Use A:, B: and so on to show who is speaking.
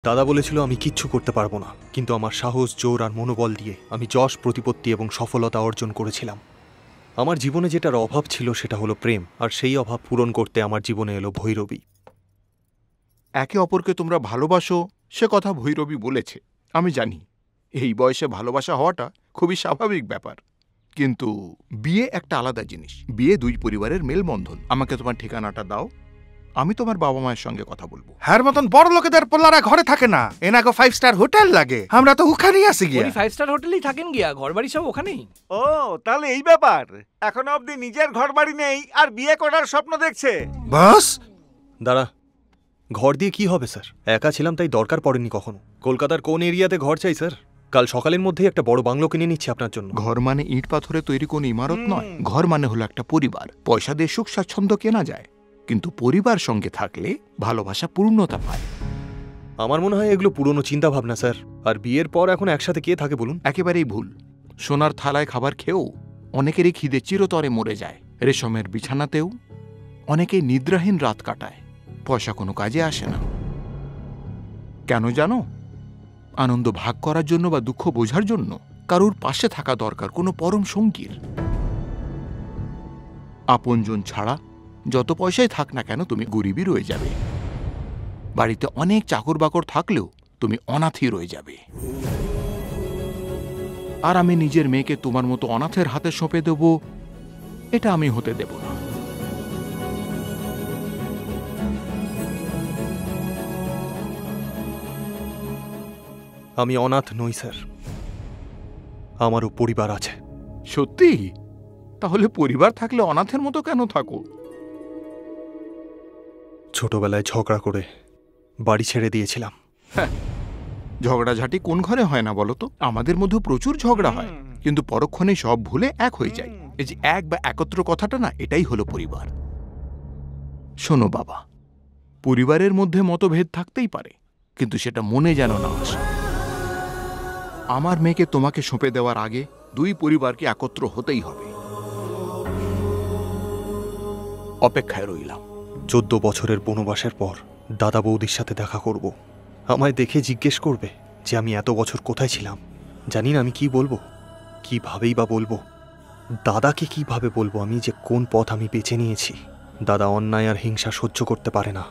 A: দাদা বলেছিল আমি কিচ্ছু করতে পারবো না, কিন্তু আমার সাহস, জোর আর মনোবল দিয়ে আমি যশ, প্রতিপত্তি এবং সফলতা অর্জন করেছিলাম। আমার জীবনে যেটার অভাব ছিল সেটা হলো প্রেম, আর সেই অভাব পূরণ করতে আমার জীবনে এলো ভৈরবী।
B: একে অপরকে তোমরা ভালোবাসো সে কথা ভৈরবী বলেছে, আমি জানি। এই বয়সে ভালোবাসা হওয়াটা খুবই স্বাভাবিক ব্যাপার, কিন্তু বিয়ে একটা আলাদা জিনিস। বিয়ে দুই পরিবারের মেলবন্ধন। আমাকে তোমার ঠিকানাটা দাও, আমি তোমার বাবা মায়ের সঙ্গে কথা বলবো।
C: হ্যার মতন বড় লোকেদের পোলারা ঘরে থাকে না, এনাকে 5 স্টার হোটেল লাগে। আমরা তো ওখানেই আসি গিয়া।
D: উনি 5 স্টার হোটেলেই থাকেন গিয়া, ঘরবাড়ি সব ওখানেই।
E: ও তাহলে এই ব্যাপার, এখনো অবধি নিজের ঘরবাড়ি নেই আর বিয়ে করার স্বপ্ন দেখছে।
C: বাস
A: দাঁড়া, ঘর দিয়ে কি হবে স্যার? একা ছিলাম তাই দরকার পড়েনি কখনো। কলকাতার কোন এরিয়াতে ঘর চাই স্যার? কাল সকালের মধ্যেই একটা বড় বাংলো কিনে নিচ্ছি আপনার জন্য।
B: ঘর মানে ইট পাথরে তৈরি কোন ইমারত নয়। ঘর মানে হলো একটা পরিবার। পয়সা দিয়ে সুখ স্বাচ্ছন্দ্য কেনা যায়, কিন্তু পরিবার সঙ্গে থাকলে ভালোবাসা পূর্ণতা পায়।
A: আমার মনে হয় এগুলো পুরনো চিন্তা ভাবনা স্যার। আর বিয়ের পর এখন একসাথে কে থাকে বলুন?
B: একেবারেই ভুল। সোনার থালায় খাবার খেয়েও অনেকেরই খিদে চিরতরে মরে যায়। রেশমের বিছানাতেও অনেকেই নিদ্রাহীন রাত কাটায়। পয়সা কোনো কাজে আসে না। কেন জানো? আনন্দ ভাগ করার জন্য বা দুঃখ বোঝার জন্য কারুর পাশে থাকা দরকার কোনো পরম সঙ্গীর। আপনজন ছাড়া যত পয়সাই থাক না কেন তুমি গরিবই রয়ে যাবে। বাড়িতে অনেক চাকর বাকর থাকলেও তুমি অনাথই রয়ে যাবে। আর আমি নিজের মেয়েকে তোমার মতো অনাথের হাতে সঁপে দেব, এটা আমি হতে দেব না।
A: আমি অনাথ নই স্যার, আমারও পরিবার আছে।
B: সত্যি? তাহলে পরিবার থাকলে অনাথের মতো কেন থাকো?
A: ছোটবেলায় ঝগড়া করে বাড়ি ছেড়ে দিয়েছিলাম।
B: ঝগড়াঝাটি কোন ঘরে হয় না বলো তো? আমাদের মধ্যে প্রচুর ঝগড়া হয়, কিন্তু পরক্ষণে সব ভুলে এক হয়ে যায়। এই যে এক বা একত্র কথাটা না, এটাই হলো পরিবার। শোনো বাবা, পরিবারের মধ্যে মতভেদ থাকতেই পারে, কিন্তু সেটা মনে যেন না আসে। আমার মেয়েকে তোমাকে সঁপে দেওয়ার আগে দুই পরিবারকে একত্র হতেই হবে। অপেক্ষায় রইলাম।
A: 14 বছরের বনবাসের পর দাদা বৌদির সাথে দেখা করব। আমায় দেখে জিজ্ঞেস করবে যে আমি এত বছর কোথায় ছিলাম। জানি না আমি কি বলবো, কিভাবেই বা বলবো। দাদাকে কিভাবে বলবো আমি যে কোন পথ আমি বেছে নিয়েছি। দাদা অন্যায় আর হিংসা সহ্য করতে পারে না।